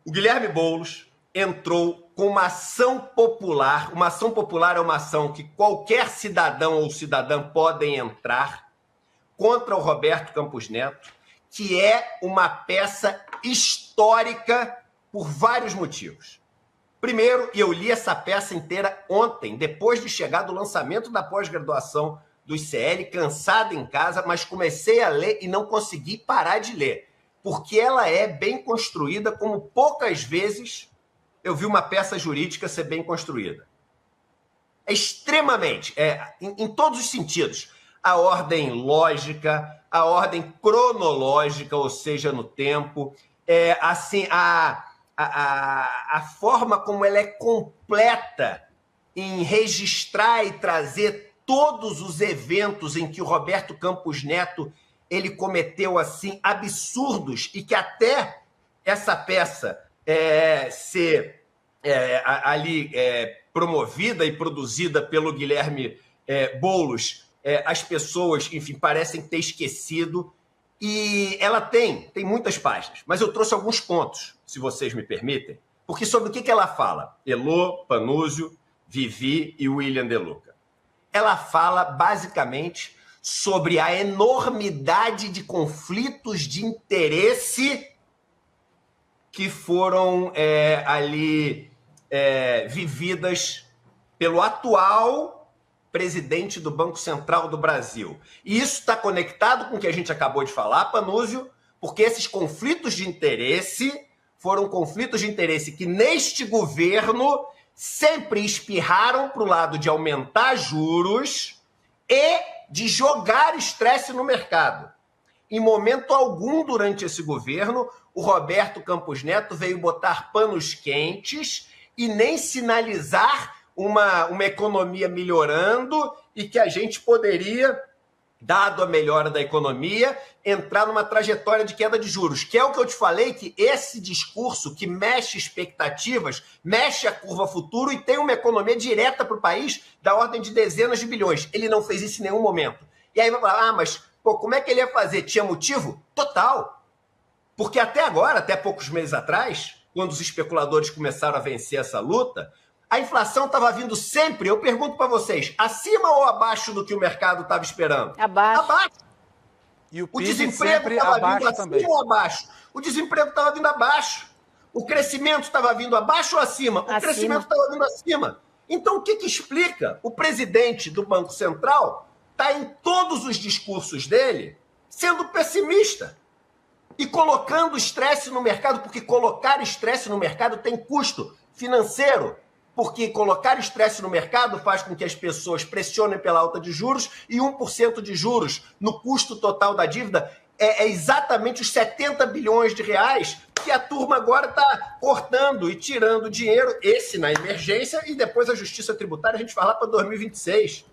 O Guilherme Boulos entrou com uma ação popular. Uma ação popular é uma ação que qualquer cidadão ou cidadã podem entrar contra o Roberto Campos Neto, que é uma peça histórica por vários motivos. Primeiro, eu li essa peça inteira ontem, depois de chegar do lançamento da pós-graduação do ICL, cansado em casa, mas comecei a ler e não consegui parar de ler, porque ela é bem construída, como poucas vezes eu vi uma peça jurídica ser bem construída. É extremamente, em todos os sentidos. A ordem lógica, a ordem cronológica, ou seja, no tempo, assim, a forma como ela é completa em registrar e trazer todos os eventos em que o Roberto Campos Neto ele cometeu assim absurdos e que até essa peça ser ali promovida e produzida pelo Guilherme Boulos, as pessoas, enfim, parecem ter esquecido. E ela tem muitas páginas, mas eu trouxe alguns pontos, se vocês me permitem, porque sobre o que ela fala? Elô, Panúzio, Vivi e William De Luca. Ela fala, basicamente, sobre a enormidade de conflitos de interesse que foram ali vividas pelo atual presidente do Banco Central do Brasil. E isso está conectado com o que a gente acabou de falar, Panúzio, porque esses conflitos de interesse foram conflitos de interesse que, neste governo, sempre espirraram para o lado de aumentar juros e de jogar estresse no mercado. Em momento algum durante esse governo, o Roberto Campos Neto veio botar panos quentes e nem sinalizar uma economia melhorando e que a gente poderia, dado a melhora da economia, entrar numa trajetória de queda de juros, que é o que eu te falei, que esse discurso que mexe expectativas, mexe a curva futuro e tem uma economia direta para o país da ordem de dezenas de bilhões. Ele não fez isso em nenhum momento. E aí vai falar, mas como é que ele ia fazer? Tinha motivo? Total. Porque até agora, até poucos meses atrás, quando os especuladores começaram a vencer essa luta, a inflação estava vindo sempre, eu pergunto para vocês, acima ou abaixo do que o mercado estava esperando? Abaixo. Abaixo. E o desemprego estava vindo acima também. ou abaixo? O desemprego estava vindo abaixo. O crescimento estava vindo abaixo ou acima? O crescimento estava vindo acima. Então, o que explica? O presidente do Banco Central está em todos os discursos dele sendo pessimista e colocando estresse no mercado, porque colocar estresse no mercado tem custo financeiro. Porque colocar estresse no mercado faz com que as pessoas pressionem pela alta de juros e 1% de juros no custo total da dívida é exatamente os 70 bilhões de reais que a turma agora está cortando e tirando dinheiro, esse na emergência, e depois a justiça tributária a gente vai lá para 2026.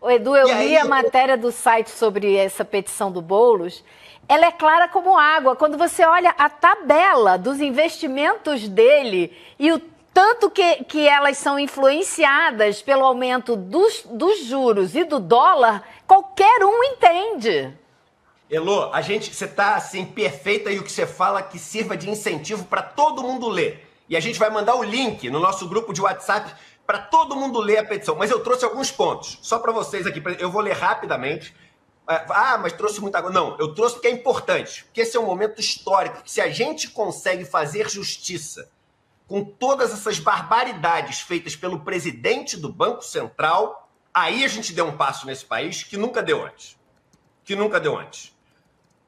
Ô, Edu, eu li a matéria do site sobre essa petição do Boulos. Ela é clara como água. Quando você olha a tabela dos investimentos dele e o tanto que elas são influenciadas pelo aumento dos juros e do dólar, qualquer um entende. Elô, você está assim, perfeita, e o que você fala que sirva de incentivo para todo mundo ler. E a gente vai mandar o link no nosso grupo de WhatsApp para todo mundo ler a petição. Mas eu trouxe alguns pontos, só para vocês aqui. Eu vou ler rapidamente. Mas trouxe muita coisa. Não, eu trouxe porque é importante. Porque esse é um momento histórico. Que se a gente consegue fazer justiça com todas essas barbaridades feitas pelo presidente do Banco Central, aí a gente deu um passo nesse país que nunca deu antes.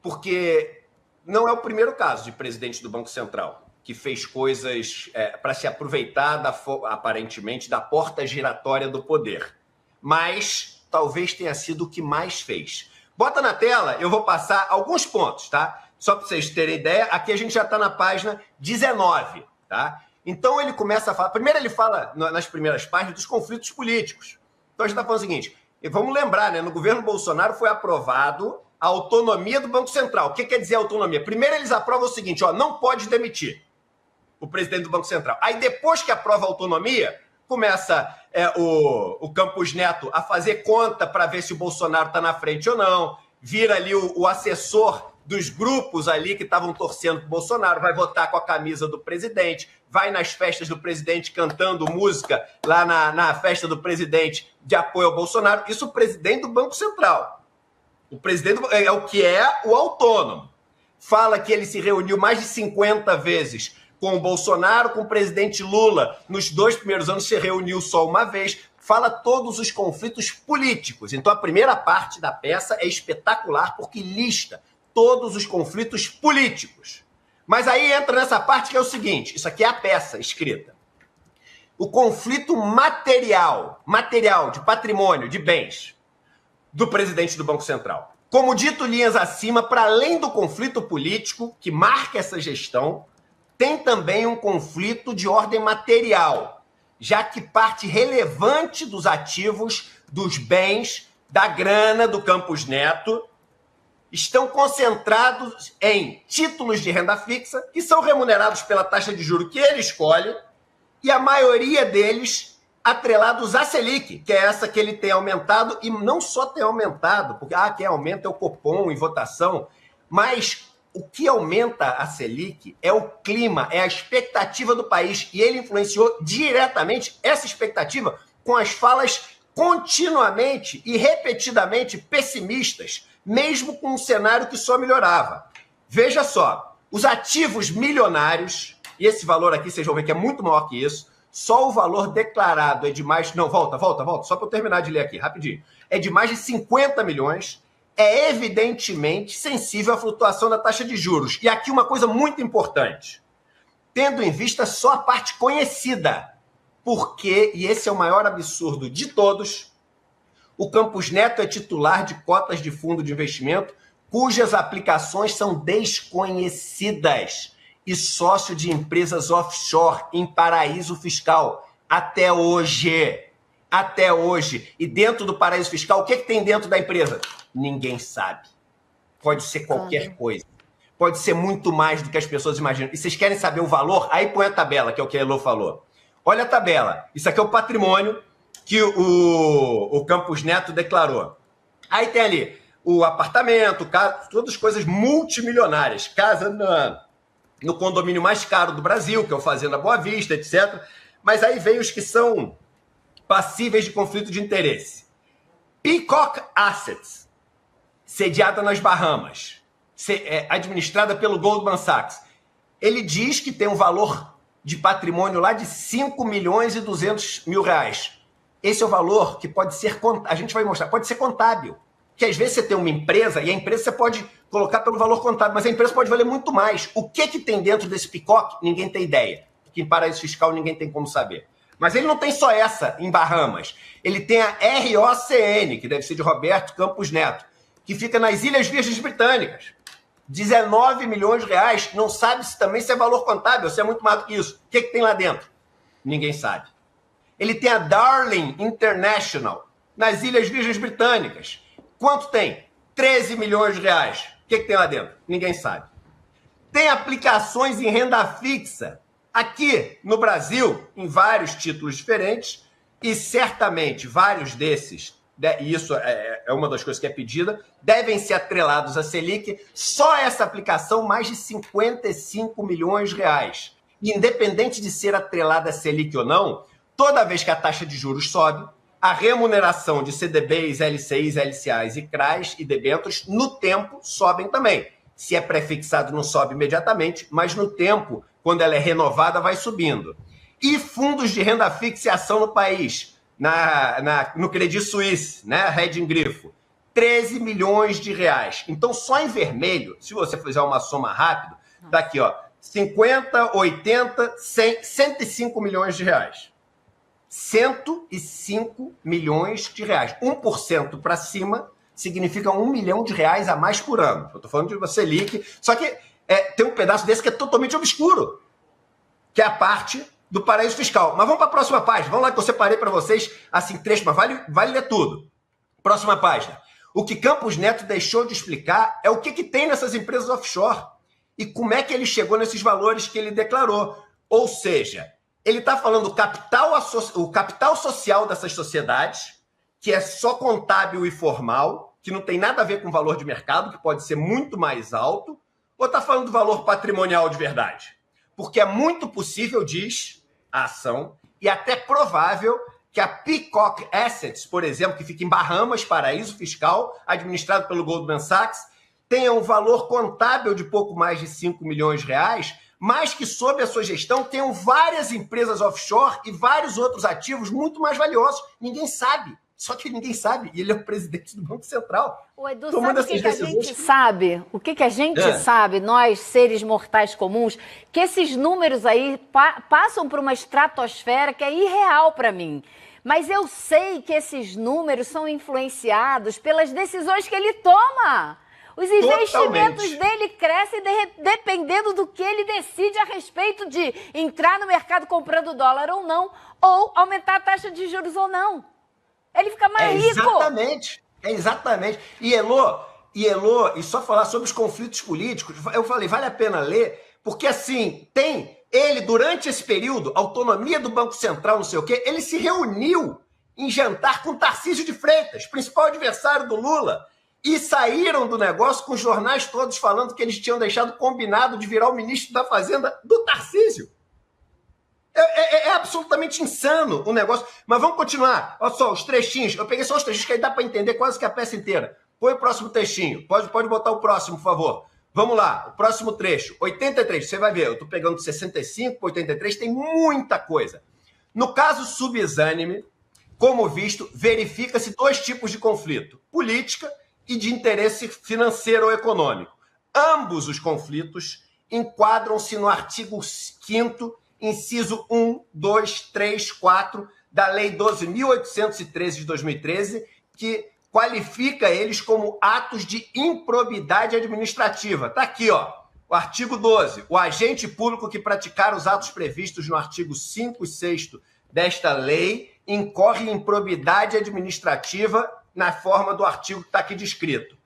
Porque não é o primeiro caso de presidente do Banco Central que fez coisas para se aproveitar, aparentemente, da porta giratória do poder. Mas talvez tenha sido o que mais fez. Bota na tela, eu vou passar alguns pontos, tá? Só para vocês terem ideia, aqui a gente já está na página 19, tá? Então ele começa a falar... Primeiro ele fala, nas primeiras páginas, dos conflitos políticos. Então a gente está falando o seguinte, e vamos lembrar, né? No governo Bolsonaro foi aprovado a autonomia do Banco Central. O que quer dizer autonomia? Primeiro eles aprovam o seguinte, não pode demitir o presidente do Banco Central. Aí depois que aprova a autonomia, começa o Campos Neto a fazer conta para ver se o Bolsonaro está na frente ou não, vira ali o assessor dos grupos ali que estavam torcendo para o Bolsonaro, vai votar com a camisa do presidente, vai nas festas do presidente cantando música lá na festa do presidente de apoio ao Bolsonaro. Isso o presidente do Banco Central. O presidente é o que é o autônomo. Fala que ele se reuniu mais de 50 vezes com o Bolsonaro, com o presidente Lula. Nos 2 primeiros anos se reuniu só uma vez. Fala todos os conflitos políticos. Então a primeira parte da peça é espetacular porque lista todos os conflitos políticos. Mas aí entra nessa parte que é o seguinte, isso aqui é a peça escrita. O conflito material de patrimônio, de bens, do presidente do Banco Central. Como dito, linhas acima, para além do conflito político que marca essa gestão, tem também um conflito de ordem material, já que parte relevante dos ativos, dos bens, da grana do Campos Neto, estão concentrados em títulos de renda fixa, que são remunerados pela taxa de juros que ele escolhe, e a maioria deles atrelados à Selic, que é essa que ele tem aumentado, e não só tem aumentado, porque quem aumenta é o Copom em votação, mas o que aumenta a Selic é o clima, é a expectativa do país, e ele influenciou diretamente essa expectativa com as falas continuamente e repetidamente pessimistas, mesmo com um cenário que só melhorava. Veja só, os ativos milionários, e esse valor aqui, vocês vão ver que é muito maior que isso, só o valor declarado é de mais... Não, volta, só para eu terminar de ler aqui, rapidinho. É de mais de 50 milhões, é evidentemente sensível à flutuação da taxa de juros. E aqui uma coisa muito importante, tendo em vista só a parte conhecida, porque, e esse é o maior absurdo de todos, o Campos Neto é titular de cotas de fundo de investimento cujas aplicações são desconhecidas e sócio de empresas offshore em paraíso fiscal. Até hoje. E dentro do paraíso fiscal, o que tem dentro da empresa? Ninguém sabe. Pode ser qualquer coisa. Pode ser muito mais do que as pessoas imaginam. E vocês querem saber o valor? Aí põe a tabela, que é o que a Elô falou. Olha a tabela. Isso aqui é o patrimônio que o Campos Neto declarou. Aí tem ali o apartamento, casa, todas coisas multimilionárias. Casa no condomínio mais caro do Brasil, que é o Fazenda Boa Vista, etc. Mas aí vem os que são passíveis de conflito de interesse. Peacock Assets, sediada nas Bahamas, administrada pelo Goldman Sachs. Ele diz que tem um valor de patrimônio lá de 5 milhões e 200 mil reais. Esse é o valor que pode ser, a gente vai mostrar, pode ser contábil. Que às vezes você tem uma empresa e a empresa você pode colocar pelo valor contábil, mas a empresa pode valer muito mais. O que tem dentro desse Peacock? Ninguém tem ideia. Porque em paraíso fiscal ninguém tem como saber. Mas ele não tem só essa em Bahamas. Ele tem a ROCN, que deve ser de Roberto Campos Neto, que fica nas Ilhas Virgens Britânicas. 19 milhões de reais. Não sabe se também se é valor contábil, se é muito mais do que isso. O que tem lá dentro? Ninguém sabe. Ele tem a Darling International, nas Ilhas Virgens Britânicas. Quanto tem? 13 milhões de reais. O que tem lá dentro? Ninguém sabe. Tem aplicações em renda fixa aqui no Brasil, em vários títulos diferentes, e certamente vários desses, e isso é uma das coisas que é pedida, devem ser atrelados à Selic. Só essa aplicação, mais de 55 milhões de reais. Independente de ser atrelada à Selic ou não, toda vez que a taxa de juros sobe, a remuneração de CDBs, LCIs, LCAs e CRAs e debêntures, no tempo, sobem também. Se é pré-fixado, não sobe imediatamente, mas no tempo, quando ela é renovada, vai subindo. E fundos de renda fixa e ação no país, no Credit Suisse, né, Reding Grifo, 13 milhões de reais. Então, só em vermelho, se você fizer uma soma rápida, tá aqui, ó, 50, 80, 100, 105 milhões de reais. 105 milhões de reais. 1% para cima significa 1 milhão de reais a mais por ano. Eu estou falando de uma Selic. Só que tem um pedaço desse que é totalmente obscuro, que é a parte do paraíso fiscal. Mas vamos para a próxima página. Vamos lá que eu separei para vocês, assim, trecho, mas vale ler tudo. Próxima página. O que Campos Neto deixou de explicar é o que tem nessas empresas offshore e como é que ele chegou nesses valores que ele declarou. Ou seja, ele está falando o capital social dessas sociedades, que é só contábil e formal, que não tem nada a ver com o valor de mercado, que pode ser muito mais alto, ou está falando do valor patrimonial de verdade? Porque é muito possível, diz a ação, e até provável que a Peacock Assets, por exemplo, que fica em Bahamas, paraíso fiscal, administrado pelo Goldman Sachs, tenha um valor contábil de pouco mais de 5 milhões de reais, mas que, sob a sua gestão, tenham várias empresas offshore e vários outros ativos muito mais valiosos. Ninguém sabe. Só que ninguém sabe. E ele é o presidente do Banco Central. O Edu, sabe o que a gente sabe? O que a gente sabe, nós, seres mortais comuns, que esses números aí passam por uma estratosfera que é irreal para mim. Mas eu sei que esses números são influenciados pelas decisões que ele toma. Os investimentos dele crescem dependendo do que ele decide a respeito de entrar no mercado comprando dólar ou não, ou aumentar a taxa de juros ou não. Ele fica mais rico. Exatamente. E Elô, e só falar sobre os conflitos políticos, eu falei, vale a pena ler, porque assim, tem ele, durante esse período, autonomia do Banco Central, não sei o quê, ele se reuniu em jantar com Tarcísio de Freitas, principal adversário do Lula, e saíram do negócio com os jornais todos falando que eles tinham deixado combinado de virar o ministro da Fazenda do Tarcísio. É absolutamente insano o negócio. Mas vamos continuar. Olha só, os trechinhos. Eu peguei só os trechinhos que aí dá para entender quase que a peça inteira. Põe o próximo trechinho. Pode botar o próximo, por favor. Vamos lá. O próximo trecho. 83. Você vai ver. Eu estou pegando de 65 para 83. Tem muita coisa. No caso subexânime, como visto, verifica-se 2 tipos de conflito. Política e de interesse financeiro ou econômico. Ambos os conflitos enquadram-se no artigo 5º, inciso 1, 2, 3, 4 da Lei 12.813 de 2013, que qualifica eles como atos de improbidade administrativa. Está aqui, ó, o artigo 12. O agente público que praticar os atos previstos no artigo 5 e 6º desta lei incorre em improbidade administrativa na forma do artigo que está aqui descrito,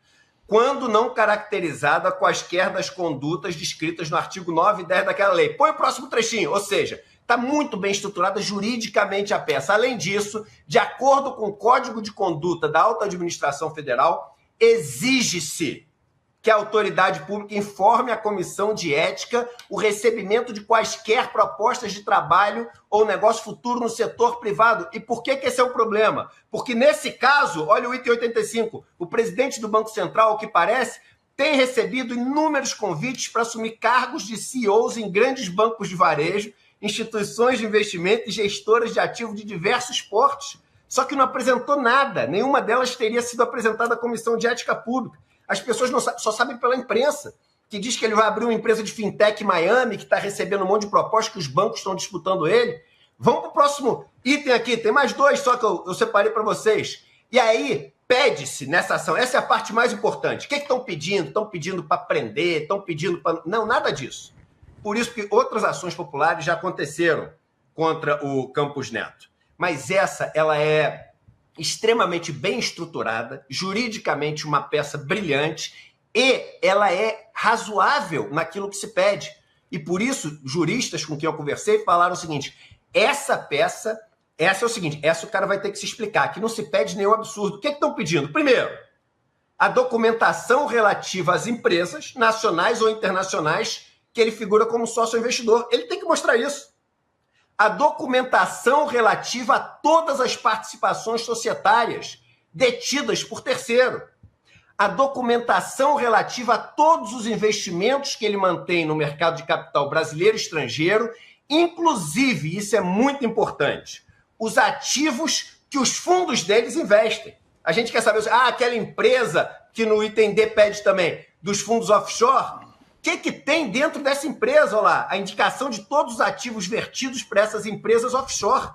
quando não caracterizada quaisquer das condutas descritas no artigo 9 e 10 daquela lei. Põe o próximo trechinho, ou seja, está muito bem estruturada juridicamente a peça. Além disso, de acordo com o Código de Conduta da Alta Administração Federal, exige-se que a autoridade pública informe à Comissão de Ética o recebimento de quaisquer propostas de trabalho ou negócio futuro no setor privado. E por que esse é o problema? Porque nesse caso, olha o item 85, o presidente do Banco Central, ao que parece, tem recebido inúmeros convites para assumir cargos de CEOs em grandes bancos de varejo, instituições de investimento e gestoras de ativos de diversos portes. Só que não apresentou nada, nenhuma delas teria sido apresentada à Comissão de Ética Pública. As pessoas só sabem pela imprensa, que diz que ele vai abrir uma empresa de fintech em Miami, que está recebendo um monte de propostas, que os bancos estão disputando ele. Vamos para o próximo item aqui, tem mais 2 só que eu separei para vocês. E aí, pede-se nessa ação, essa é a parte mais importante. O que estão pedindo? Estão pedindo para prender, estão pedindo para... Não, nada disso. Por isso que outras ações populares já aconteceram contra o Campos Neto. Mas ela é extremamente bem estruturada, juridicamente uma peça brilhante, e ela é razoável naquilo que se pede. E por isso, juristas com quem eu conversei falaram o seguinte, essa é o seguinte, essa o cara vai ter que se explicar, que não se pede nenhum absurdo. O que estão pedindo? Primeiro, a documentação relativa às empresas nacionais ou internacionais que ele figura como sócio investidor. Ele tem que mostrar isso. A documentação relativa a todas as participações societárias detidas por terceiro. A documentação relativa a todos os investimentos que ele mantém no mercado de capital brasileiro e estrangeiro, inclusive, isso é muito importante, os ativos que os fundos deles investem. A gente quer saber, aquela empresa que no item D pede também, dos fundos offshore, o que tem dentro dessa empresa? Olha lá, a indicação de todos os ativos vertidos para essas empresas offshore.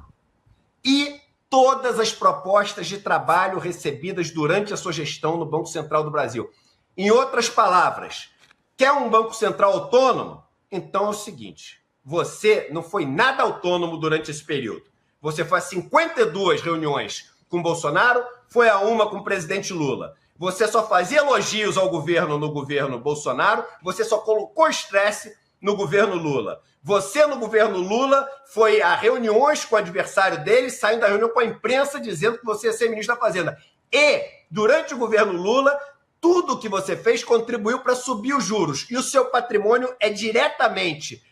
E todas as propostas de trabalho recebidas durante a sua gestão no Banco Central do Brasil. Em outras palavras, quer um Banco Central autônomo? Então é o seguinte, você não foi nada autônomo durante esse período. Você foi a 52 reuniões com Bolsonaro, foi a uma com o presidente Lula. Você só fazia elogios ao governo no governo Bolsonaro, você só colocou estresse no governo Lula. Você, no governo Lula, foi a reuniões com o adversário dele, saindo da reunião com a imprensa, dizendo que você ia ser ministro da Fazenda. E Durante o governo Lula, tudo que você fez contribuiu para subir os juros. E o seu patrimônio é diretamente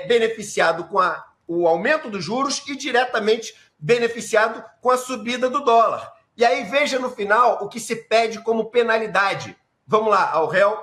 beneficiado com o aumento dos juros e diretamente beneficiado com a subida do dólar. E aí veja no final o que se pede como penalidade. Vamos lá, Aurel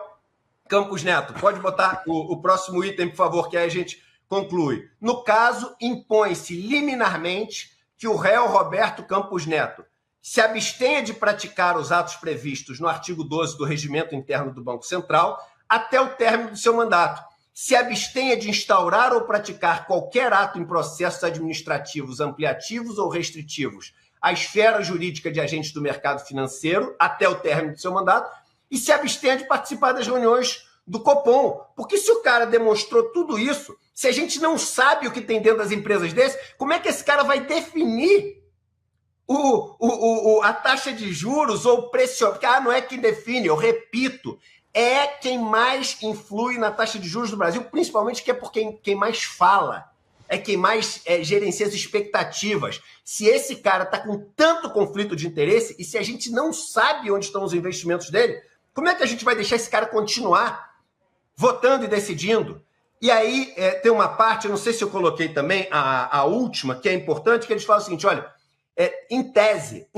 Campos Neto, pode botar o próximo item, por favor, que aí a gente conclui. No caso, impõe-se liminarmente que o réu Roberto Campos Neto se abstenha de praticar os atos previstos no artigo 12 do Regimento Interno do Banco Central até o término do seu mandato. Se abstenha de instaurar ou praticar qualquer ato em processos administrativos ampliativos ou restritivos à esfera jurídica de agentes do mercado financeiro até o término do seu mandato e se abstenha de participar das reuniões do Copom. Porque se o cara demonstrou tudo isso, se a gente não sabe o que tem dentro das empresas desse, como é que esse cara vai definir a taxa de juros ou o preço? Porque não é quem define, eu repito, é quem mais influi na taxa de juros do Brasil, principalmente que é por quem mais fala, é quem mais gerencia as expectativas. Se esse cara está com tanto conflito de interesse e se a gente não sabe onde estão os investimentos dele, como é que a gente vai deixar esse cara continuar votando e decidindo? E aí tem uma parte, eu não sei se eu coloquei também a última, que é importante, que eles falam o seguinte, olha, em tese,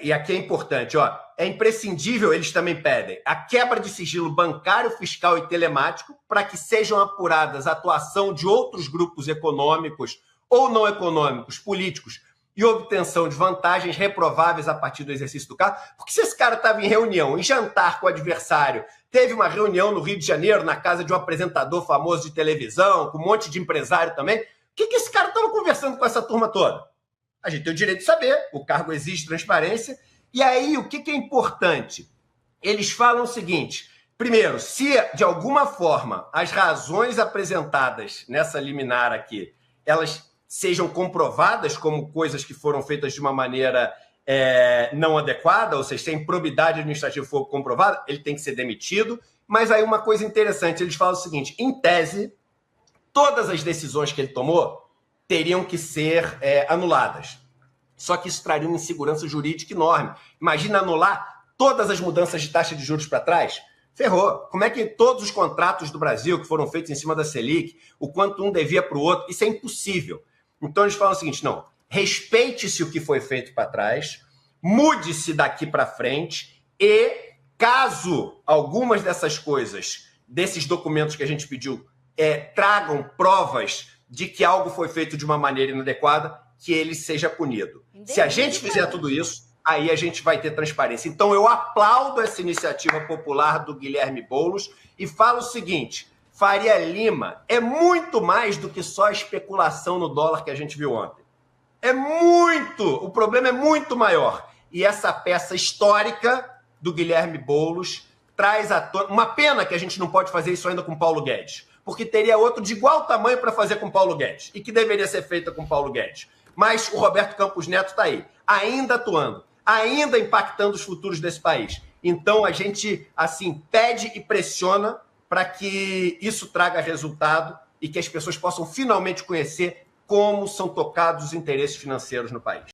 e aqui é importante, é imprescindível, eles também pedem, a quebra de sigilo bancário, fiscal e telemático para que sejam apuradas a atuação de outros grupos econômicos ou não econômicos, políticos, e obtenção de vantagens reprováveis a partir do exercício do cargo. Porque se esse cara estava em reunião, em jantar com o adversário, teve uma reunião no Rio de Janeiro, na casa de um apresentador famoso de televisão, com um monte de empresário também, o que esse cara estava conversando com essa turma toda? A gente tem o direito de saber, o cargo exige transparência. E aí, o que é importante? Eles falam o seguinte, primeiro, se de alguma forma as razões apresentadas nessa liminar aqui, elas sejam comprovadas como coisas que foram feitas de uma maneira não adequada, ou seja, se a improbidade administrativa for comprovada, ele tem que ser demitido. Mas aí uma coisa interessante, eles falam o seguinte, em tese, todas as decisões que ele tomou teriam que ser anuladas. Só que isso traria uma insegurança jurídica enorme. Imagina anular todas as mudanças de taxa de juros para trás? Ferrou. Como é que todos os contratos do Brasil que foram feitos em cima da Selic, o quanto um devia para o outro, isso é impossível. Então eles falam o seguinte, não, respeite-se o que foi feito para trás, mude-se daqui para frente e, caso algumas dessas coisas, desses documentos que a gente pediu, tragam provas de que algo foi feito de uma maneira inadequada, que ele seja punido. Se a gente fizer tudo isso, aí a gente vai ter transparência. Então eu aplaudo essa iniciativa popular do Guilherme Boulos e falo o seguinte, Faria Lima é muito mais do que só a especulação no dólar que a gente viu ontem. O problema é muito maior. E essa peça histórica do Guilherme Boulos traz à tona, uma pena que a gente não pode fazer isso ainda com Paulo Guedes, porque teria outro de igual tamanho para fazer com Paulo Guedes, e que deveria ser feita com Paulo Guedes. Mas o Roberto Campos Neto está aí, ainda atuando, ainda impactando os futuros desse país. Então a gente, assim, pede e pressiona para que isso traga resultado e que as pessoas possam finalmente conhecer como são tocados os interesses financeiros no país.